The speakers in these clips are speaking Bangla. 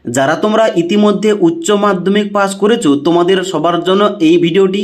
যারা তোমরা ইতিমধ্যে উচ্চ মাধ্যমিক পাস করেছো তোমাদের সবার জন্য এই ভিডিওটি।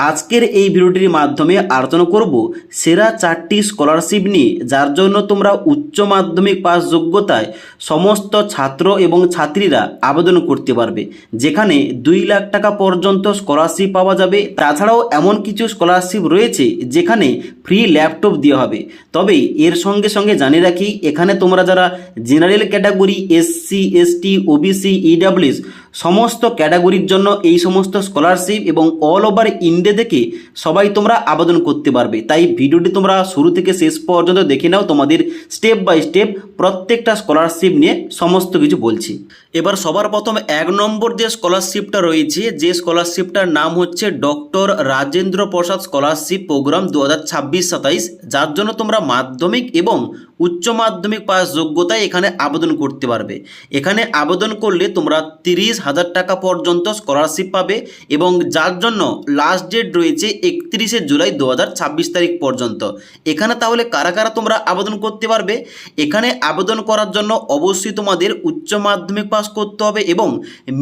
আজকের এই ভিডিওটির মাধ্যমে আলোচনা করব সেরা 4টি স্কলারশিপ নিয়ে, যার জন্য তোমরা উচ্চ মাধ্যমিক পাস যোগ্যতায় সমস্ত ছাত্র এবং ছাত্রীরা আবেদন করতে পারবে, যেখানে 2 লাখ টাকা পর্যন্ত স্কলারশিপ পাওয়া যাবে। তাছাড়াও এমন কিছু স্কলারশিপ রয়েছে যেখানে ফ্রি ল্যাপটপ দেওয়া হবে। তবে এর সঙ্গে সঙ্গে জানিয়ে রাখি, এখানে তোমরা যারা general category, SC, ST, OBC, EWS সমস্ত ক্যাটাগরির জন্য এই সমস্ত স্কলারশিপ এবং অল ওভার ইন্ডিয়া থেকে সবাই তোমরা আবেদন করতে পারবে। তাই ভিডিওটি তোমরা শুরু থেকে শেষ পর্যন্ত দেখে নাও, তোমাদের স্টেপ বাই স্টেপ প্রত্যেকটা স্কলারশিপ নিয়ে সমস্ত কিছু বলছি। এবার সবার প্রথম 1 নম্বর যে স্কলারশিপটা রয়েছে, যে স্কলারশিপটার নাম হচ্ছে doctor Rajendra Prasad scholarship program 2026-27, যার জন্য তোমরা মাধ্যমিক এবং উচ্চ মাধ্যমিক পাস যোগ্যতায় এখানে আবেদন করতে পারবে। এখানে আবেদন করলে তোমরা 30,000 টাকা পর্যন্ত স্কলারশিপ পাবে এবং যার জন্য লাস্ট ডেট রয়েছে 31শে জুলাই 2026 তারিখ পর্যন্ত। এখানে তাহলে কারা কারা তোমরা আবেদন করতে পারবে? এখানে আবেদন করার জন্য অবশ্যই তোমাদের উচ্চ মাধ্যমিক পাস করতে হবে এবং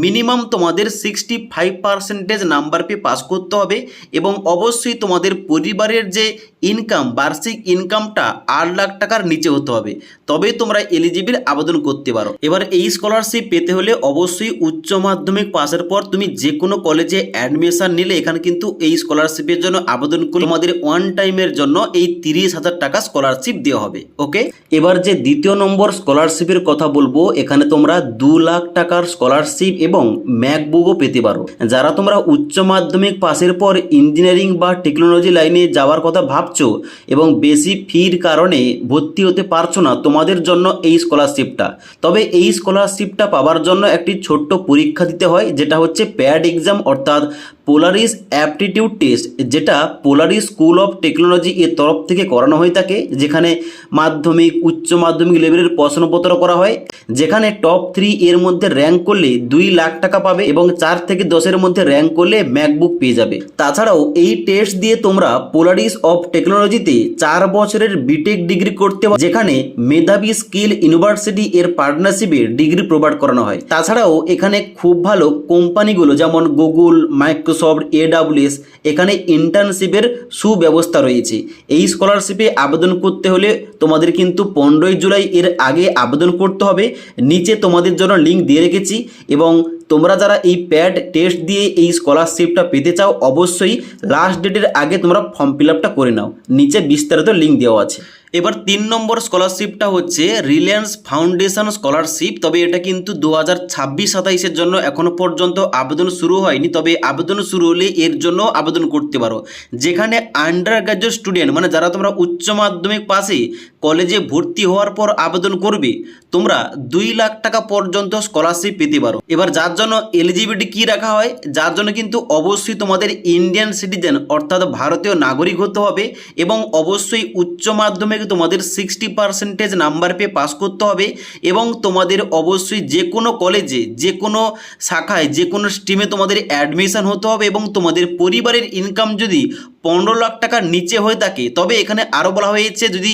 মিনিমাম তোমাদের 65% নাম্বার পেয়ে পাস করতে হবে এবং অবশ্যই তোমাদের পরিবারের যে ইনকাম, বার্ষিক ইনকামটা 8 লাখ টাকার নিচে হতে হবে, তবে তোমরা এলিজিবল আবেদন করতে পারো। এবার এই স্কলারশিপ পেতে হলে অবশ্যই উচ্চ মাধ্যমিক পাসের পর তুমি যে কোনো কলেজে অ্যাডমিশন নিলে এখানে কিন্তু এই স্কলারশিপের জন্য আবেদন করলে তোমাদের ওয়ান টাইমের জন্য এই 30,000 টাকা স্কলারশিপ দেওয়া হবে। ওকে, এবার যে দ্বিতীয় নম্বর স্কলারশিপের কথা বলবো, এখানে তোমরা 2 লাখ টাকার স্কলারশিপ এবং ম্যাকবুকও পেতে পারো। যারা তোমরা উচ্চ মাধ্যমিক পাসের পর ইঞ্জিনিয়ারিং বা টেকনোলজি লাইনে যাওয়ার কথা ভাবছো এবং বেশি ফির কারণে ভর্তি হতে পারছো না, তোমাদের জন্য এই স্কলারশিপটা। তবে এই স্কলারশিপটা পাওয়ার জন্য একটি ছোট্ট পরীক্ষা দিতে হয়, যেটা হচ্ছে প্যাড এক্সাম অর্থাৎ পোলারিস অ্যাপটিটিউড টেস্ট, যেটা পোলারিস স্কুল অফ টেকনোলজি এর তরফ থেকে করানো হয়ে থাকে, যেখানে মাধ্যমিক উচ্চ মাধ্যমিক লেভেলের প্রশ্নপত্র করা হয়। যেখানে টপ 3 এর মধ্যে র্যাঙ্ক করলে 2 লাখ টাকা পাবে এবং 4 থেকে 10-এর মধ্যে র্যাঙ্ক করলে ম্যাকবুক পেয়ে যাবে। তাছাড়াও এই টেস্ট দিয়ে তোমরা পোলারিস অফ টেকনোলজিতে 4 বছরের বিটেক ডিগ্রি করতে পারো, যেখানে মেধাবী স্কিল ইউনিভার্সিটি এর পার্টনারশিপে ডিগ্রি প্রোভাইড করানো হয়। তাছাড়াও এখানে খুব ভালো কোম্পানিগুলো যেমন গুগল, মাইক্রোসফট, AWS, এখানে ইন্টার্নশিপের সুব্যবস্থা রয়েছে। এই স্কলারশিপে আবেদন করতে হলে তোমাদের কিন্তু 15ই জুলাই এর আগে আবেদন করতে হবে। নিচে তোমাদের জন্য লিঙ্ক দিয়ে রেখেছি এবং তোমরা যারা এই প্যাড টেস্ট দিয়ে এই স্কলারশিপটা পেতে চাও, অবশ্যই লাস্ট ডেটের আগে তোমরা ফর্ম ফিল আপটা করে নাও, নিচে বিস্তারিত লিঙ্ক দেওয়া আছে। এবার 3 নম্বর স্কলারশিপটা হচ্ছে রিলায়েন্স ফাউন্ডেশন স্কলারশিপ। তবে এটা কিন্তু 2026-27-এর জন্য এখনো পর্যন্ত আবেদন শুরু হয়নি, তবে আবেদন শুরু হলে এর জন্য আবেদন করতে পারো। যেখানে আন্ডার গ্র্যাজুয়েট স্টুডেন্ট, মানে যারা তোমরা উচ্চ মাধ্যমিক পাশে কলেজে ভর্তি হওয়ার পর আবেদন করবে, তোমরা 2 লাখ টাকা পর্যন্ত স্কলারশিপ পেতে পারো। এবার যার জন্য এলিজিবিলিটি কি রাখা হয়, যার জন্য কিন্তু অবশ্যই তোমাদের ইন্ডিয়ান সিটিজেন অর্থাৎ ভারতীয় নাগরিক হতে হবে এবং অবশ্যই উচ্চ মাধ্যমিক তোমাদের 60% নাম্বার পেয়ে পাস করতে হবে এবং তোমাদের অবশ্যই যে কোনো কলেজে, যে কোনো শাখায়, যে কোনো স্ট্রিমে তোমাদের অ্যাডমিশন হতে হবে এবং তোমাদের পরিবারের ইনকাম যদি 15 লাখ টাকার নিচে হয়ে থাকে, তবে এখানে আরও বলা হয়েছে যদি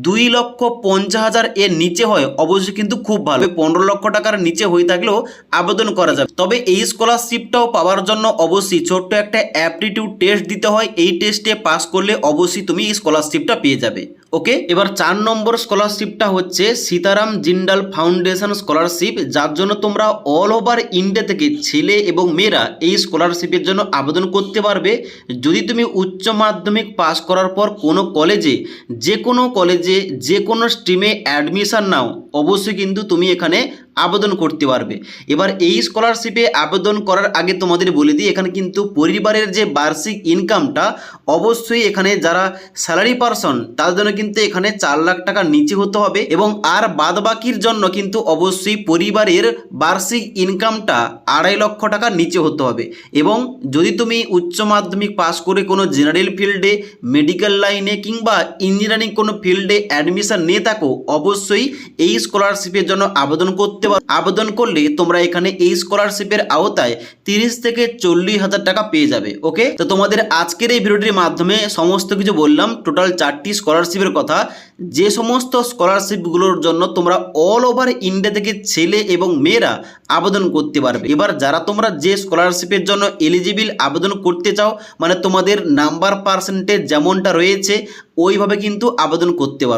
2,50,000 এর নিচে হয় অবশ্যই কিন্তু খুব ভালো। 15 লক্ষ টাকার নিচে হয়ে থাকলেও আবেদন করা যাবে। তবে এই স্কলারশিপটাও পাওয়ার জন্য অবশ্যই ছোট্ট একটা অ্যাপটিটিউড টেস্ট দিতে হয়। এই টেস্টে পাস করলে অবশ্যই তুমি এই স্কলারশিপটা পেয়ে যাবে। ওকে, এবার 4 নম্বর স্কলারশিপটা হচ্ছে সীতারাম জিন্দাল ফাউন্ডেশন স্কলারশিপ, যার জন্য তোমরা অল ওভার ইন্ডিয়া থেকে ছেলে এবং মেয়েরা এই স্কলারশিপের জন্য আবেদন করতে পারবে। যদি তুমি উচ্চ মাধ্যমিক পাস করার পর কোনো কলেজে, যে কোনো স্ট্রিমে অ্যাডমিশন নাও, অবশ্যই কিন্তু তুমি এখানে আবেদন করতে পারবে। এবার এই স্কলারশিপে আবেদন করার আগে তোমাদের বলে দিই, এখানে কিন্তু পরিবারের যে বার্ষিক ইনকামটা অবশ্যই এখানে যারা স্যালারি পারসন তার জন্য কিন্তু এখানে 4 লাখ টাকার নিচে হতে হবে এবং আর বাদ বাকির জন্য কিন্তু অবশ্যই পরিবারের বার্ষিক ইনকামটা 2.5 লক্ষ টাকার নিচে হতে হবে। এবং যদি তুমি উচ্চ মাধ্যমিক পাস করে কোনো জেনারেল ফিল্ডে, মেডিকেল লাইনে কিংবা ইঞ্জিনিয়ারিং কোনো ফিল্ডে অ্যাডমিশন নিয়ে থাকো, অবশ্যই এই স্কলারশিপের জন্য আবেদন করতে পারো। আবেদন করলে তোমরা এখানে এই স্কলারশিপের আওতায় 30 থেকে 40,000 টাকা পেয়ে যাবে। ওকে, তো তোমাদের আজকের এই ভিডিওটির মাধ্যমে সমস্ত কিছু বললাম, টোটাল 4টি স্কলারশিপের কথা, যে সমস্ত স্কলারশিপগুলোর জন্য তোমরা অল ওভার ইন্ডিয়া থেকে ছেলে এবং মেয়েরা আবেদন করতে পারবে। এবার যারা তোমরা যে স্কলারশিপের জন্য এলিজিবল আবেদন করতে চাও, মানে তোমাদের নাম্বার পার্সেন্টেজ যেমনটা রয়েছে ওইভাবে কিন্তু আবেদন করতে পারো।